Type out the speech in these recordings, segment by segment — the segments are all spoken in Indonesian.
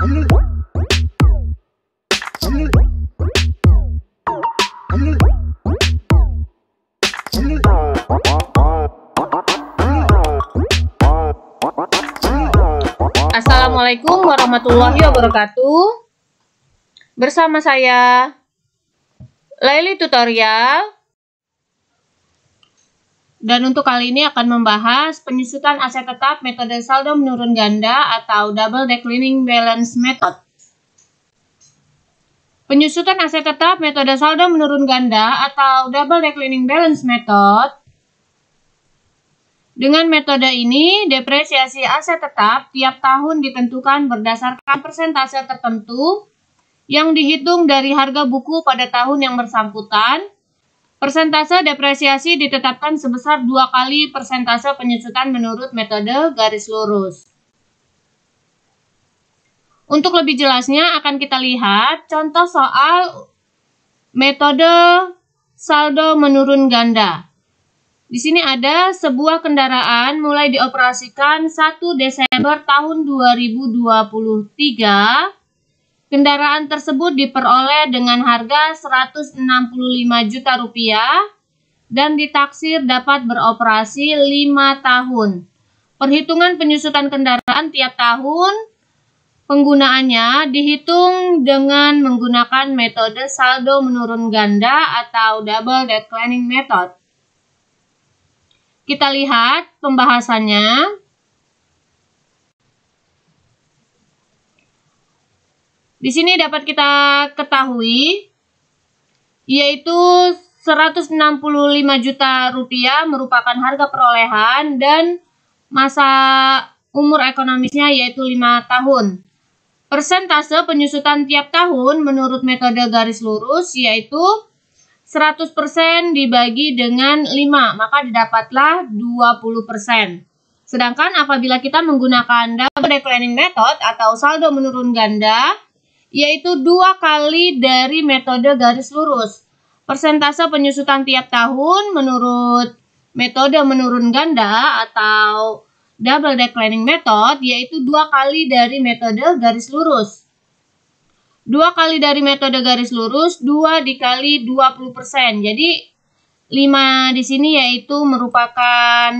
Assalamualaikum warahmatullahi wabarakatuh. Bersama saya Laili Tutorial. Dan untuk kali ini akan membahas penyusutan aset tetap metode saldo menurun ganda atau double declining balance method. Penyusutan aset tetap metode saldo menurun ganda atau double declining balance method. Dengan metode ini, depresiasi aset tetap tiap tahun ditentukan berdasarkan persentase tertentu yang dihitung dari harga buku pada tahun yang bersangkutan. Persentase depresiasi ditetapkan sebesar 2 kali persentase penyusutan menurut metode garis lurus. Untuk lebih jelasnya akan kita lihat contoh soal metode saldo menurun ganda. Di sini ada sebuah kendaraan mulai dioperasikan 1 Desember tahun 2023. Kendaraan tersebut diperoleh dengan harga Rp165 juta dan ditaksir dapat beroperasi 5 tahun. Perhitungan penyusutan kendaraan tiap tahun penggunaannya dihitung dengan menggunakan metode saldo menurun ganda atau double declining method. Kita lihat pembahasannya. Di sini dapat kita ketahui yaitu Rp165 juta merupakan harga perolehan dan masa umur ekonomisnya yaitu 5 tahun. Persentase penyusutan tiap tahun menurut metode garis lurus yaitu 100% dibagi dengan 5, maka didapatlah 20%. Sedangkan apabila kita menggunakan double declining method atau saldo menurun ganda, yaitu 2 kali dari metode garis lurus. Persentase penyusutan tiap tahun menurut metode menurun ganda atau double declining method yaitu 2 kali dari metode garis lurus. 2 kali dari metode garis lurus, 2 dikali 20%. Jadi 5 di sini yaitu merupakan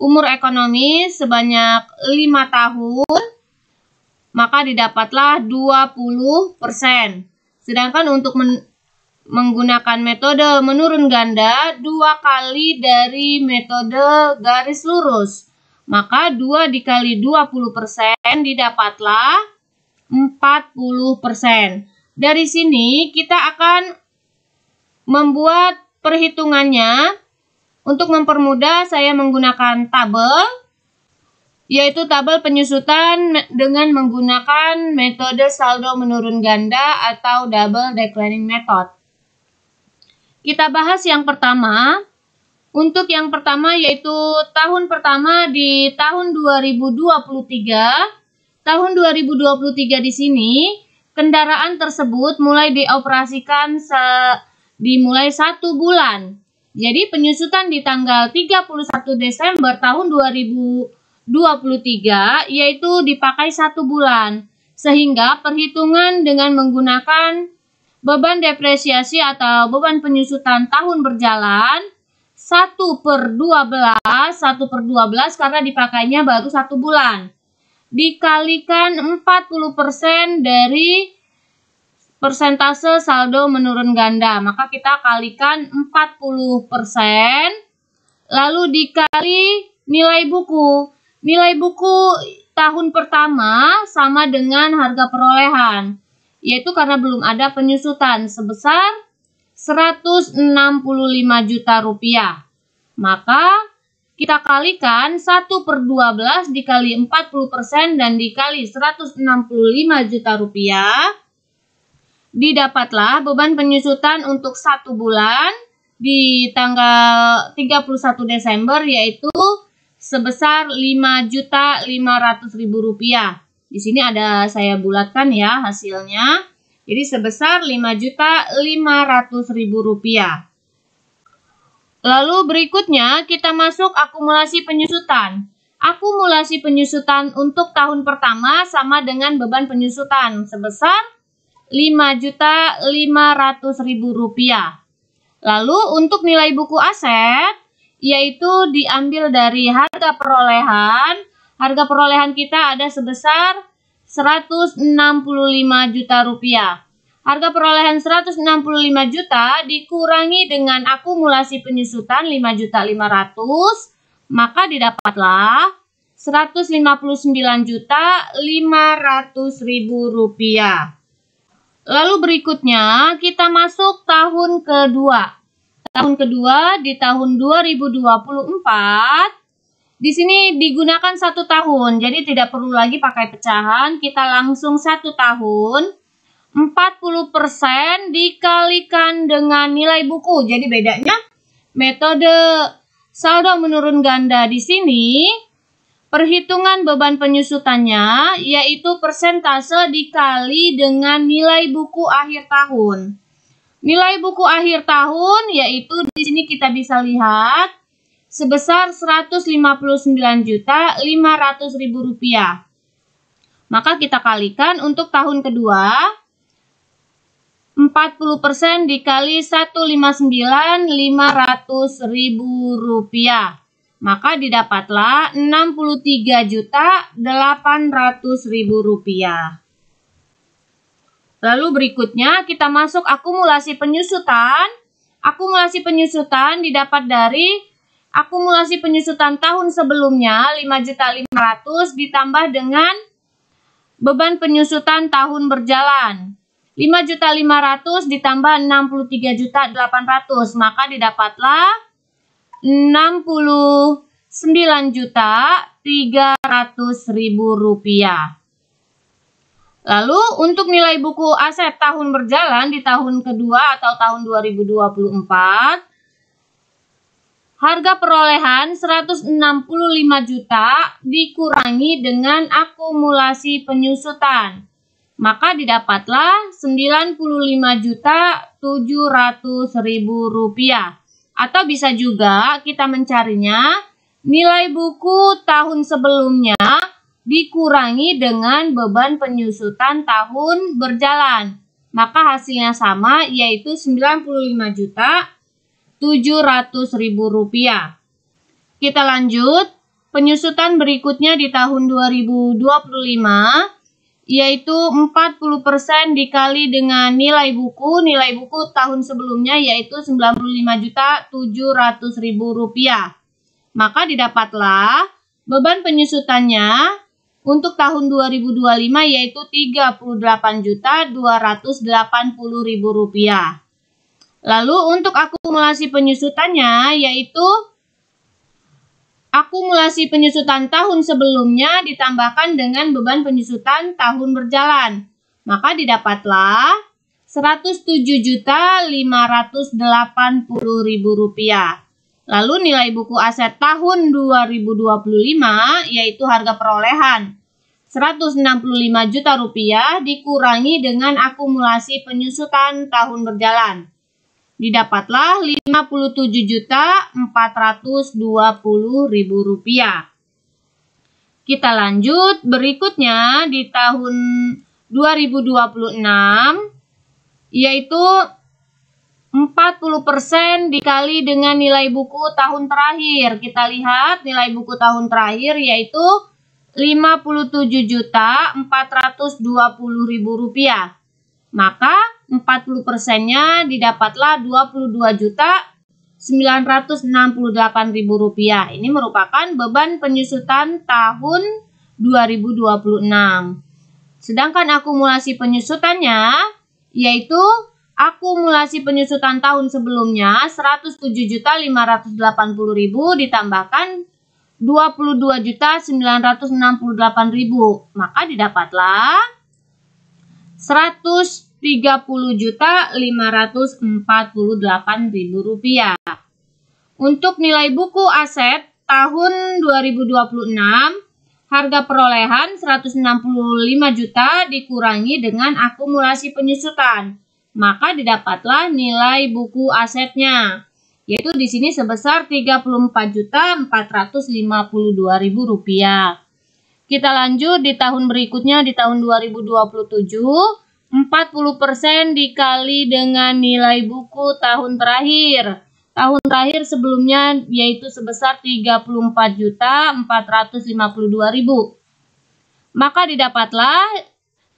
umur ekonomi sebanyak 5 tahun. Maka didapatlah 20%. Sedangkan untuk menggunakan metode menurun ganda 2 kali dari metode garis lurus. Maka 2 dikali 20% didapatlah 40%. Dari sini kita akan membuat perhitungannya. Untuk mempermudah saya menggunakan tabel, yaitu tabel penyusutan dengan menggunakan metode saldo menurun ganda atau double declining method. Kita bahas yang pertama. Untuk yang pertama yaitu tahun pertama di tahun 2023. Tahun 2023 di sini kendaraan tersebut mulai dioperasikan dimulai 1 bulan. Jadi penyusutan di tanggal 31 Desember tahun 2023 yaitu dipakai 1 bulan, sehingga perhitungan dengan menggunakan beban depresiasi atau beban penyusutan tahun berjalan 1/12 karena dipakainya baru 1 bulan dikalikan 40% dari persentase saldo menurun ganda, maka kita kalikan 40% lalu dikali nilai buku. Nilai buku tahun pertama sama dengan harga perolehan, yaitu karena belum ada penyusutan sebesar Rp165 juta. Maka kita kalikan 1/12 dikali 40% dan dikali Rp165 juta. Didapatlah beban penyusutan untuk 1 bulan di tanggal 31 Desember yaitu sebesar Rp5.500.000. Di sini ada saya bulatkan ya hasilnya. Jadi sebesar Rp5.500.000. Lalu berikutnya kita masuk akumulasi penyusutan. Akumulasi penyusutan untuk tahun pertama sama dengan beban penyusutan sebesar Rp5.500.000. Lalu untuk nilai buku aset, yaitu diambil dari harga perolehan. Harga perolehan kita ada sebesar Rp165 juta. Harga perolehan 165 juta dikurangi dengan akumulasi penyusutan 5.500.000, maka didapatlah Rp159.500.000. Lalu berikutnya kita masuk tahun kedua. Tahun kedua di tahun 2024. Di sini digunakan 1 tahun, jadi tidak perlu lagi pakai pecahan. Kita langsung 1 tahun. 40% dikalikan dengan nilai buku. Jadi bedanya metode saldo menurun ganda di sini, perhitungan beban penyusutannya yaitu persentase dikali dengan nilai buku akhir tahun. Nilai buku akhir tahun yaitu di sini kita bisa lihat sebesar Rp159.500.000. Maka kita kalikan untuk tahun kedua, 40% dikali Rp159.500.000. Maka didapatlah Rp63.800.000. Lalu berikutnya kita masuk akumulasi penyusutan. Akumulasi penyusutan didapat dari akumulasi penyusutan tahun sebelumnya Rp5.500.000 ditambah dengan beban penyusutan tahun berjalan. Rp5.500.000 ditambah Rp63.800.000, maka didapatlah Rp69.300.000. Lalu untuk nilai buku aset tahun berjalan di tahun kedua atau tahun 2024, harga perolehan Rp165 juta dikurangi dengan akumulasi penyusutan. Maka didapatlah Rp95.700.000. Atau bisa juga kita mencarinya nilai buku tahun sebelumnya dikurangi dengan beban penyusutan tahun berjalan. Maka hasilnya sama, yaitu Rp95.700.000. Kita lanjut, penyusutan berikutnya di tahun 2025, yaitu 40% dikali dengan nilai buku. Nilai buku tahun sebelumnya yaitu Rp95.700.000. Maka didapatlah beban penyusutannya untuk tahun 2025 yaitu Rp38.280.000. Lalu untuk akumulasi penyusutannya yaitu akumulasi penyusutan tahun sebelumnya ditambahkan dengan beban penyusutan tahun berjalan. Maka didapatlah Rp107.580.000. Lalu nilai buku aset tahun 2025 yaitu harga perolehan Rp165 juta dikurangi dengan akumulasi penyusutan tahun berjalan. Didapatlah Rp57.420.000. Kita lanjut berikutnya di tahun 2026 yaitu 40% dikali dengan nilai buku tahun terakhir. Kita lihat nilai buku tahun terakhir yaitu Rp52.420.000. Maka 40%-nya didapatlah Rp22.968.000. Ini merupakan beban penyusutan tahun 2026. Sedangkan akumulasi penyusutannya yaitu akumulasi penyusutan tahun sebelumnya Rp107.580.000 ditambahkan Rp22.968.000. Maka didapatlah Rp130.548.000. Untuk nilai buku aset tahun 2026, harga perolehan Rp165 juta dikurangi dengan akumulasi penyusutan. Maka didapatlah nilai buku asetnya yaitu di sini sebesar Rp34.452.000. Kita lanjut di tahun berikutnya, di tahun 2027, 40% dikali dengan nilai buku tahun terakhir. Tahun terakhir sebelumnya yaitu sebesar Rp34.452.000. Maka didapatlah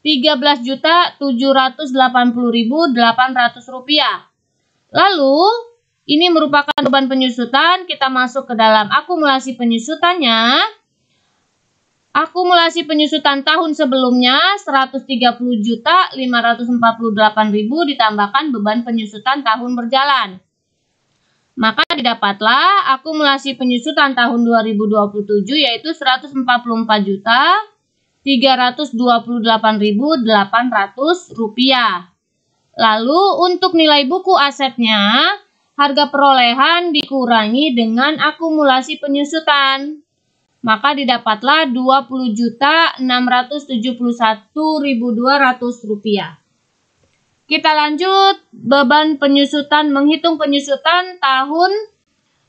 Rp13.780.800. Lalu, ini merupakan beban penyusutan, kita masuk ke dalam akumulasi penyusutannya. Akumulasi penyusutan tahun sebelumnya Rp130.548.000 ditambahkan beban penyusutan tahun berjalan. Maka didapatlah akumulasi penyusutan tahun 2027 yaitu Rp144.328.800. Lalu untuk nilai buku asetnya, harga perolehan dikurangi dengan akumulasi penyusutan. Maka didapatlah Rp20.671.200. Kita lanjut beban penyusutan, menghitung penyusutan tahun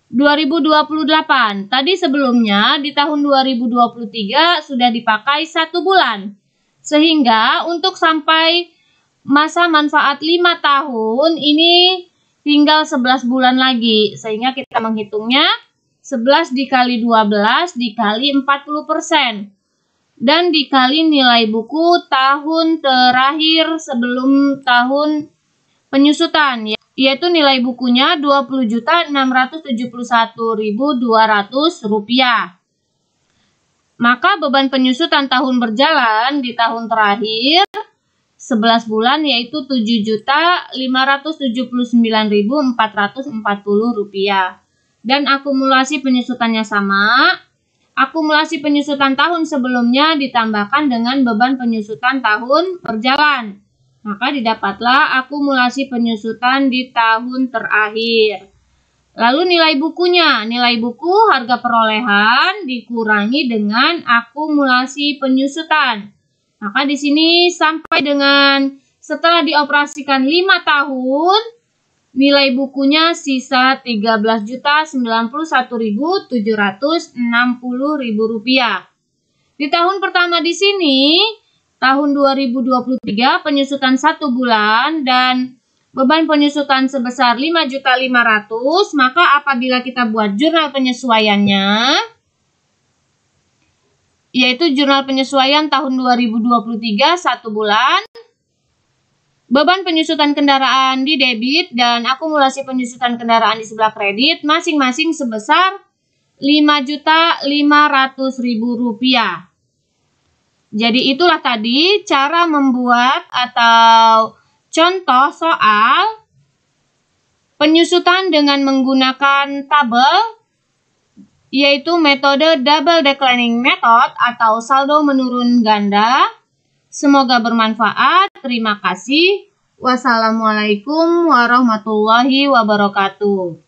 2028. Tadi sebelumnya di tahun 2023 sudah dipakai 1 bulan. Sehingga untuk sampai masa manfaat 5 tahun ini tinggal 11 bulan lagi. Sehingga kita menghitungnya 11 dikali 12 dikali 40%. Dan dikali nilai buku tahun terakhir sebelum tahun penyusutan. Yaitu nilai bukunya Rp20.671.200. Maka beban penyusutan tahun berjalan di tahun terakhir 11 bulan yaitu Rp7.579.440. Dan akumulasi penyusutannya sama. Akumulasi penyusutan tahun sebelumnya ditambahkan dengan beban penyusutan tahun berjalan. Maka didapatlah akumulasi penyusutan di tahun terakhir. Lalu nilai bukunya. Nilai buku harga perolehan dikurangi dengan akumulasi penyusutan. Maka di sini sampai dengan setelah dioperasikan 5 tahun, nilai bukunya sisa Rp13.091.760.000. Di tahun pertama di sini, tahun 2023 penyusutan 1 bulan dan beban penyusutan sebesar Rp5.500.000, maka apabila kita buat jurnal penyesuaiannya, yaitu jurnal penyesuaian tahun 2023 1 bulan, beban penyusutan kendaraan di debit dan akumulasi penyusutan kendaraan di sebelah kredit masing-masing sebesar Rp5.500.000. Jadi itulah tadi cara membuat atau contoh soal penyusutan dengan menggunakan tabel, yaitu metode double declining method atau saldo menurun ganda. Semoga bermanfaat. Terima kasih. Wassalamualaikum warahmatullahi wabarakatuh.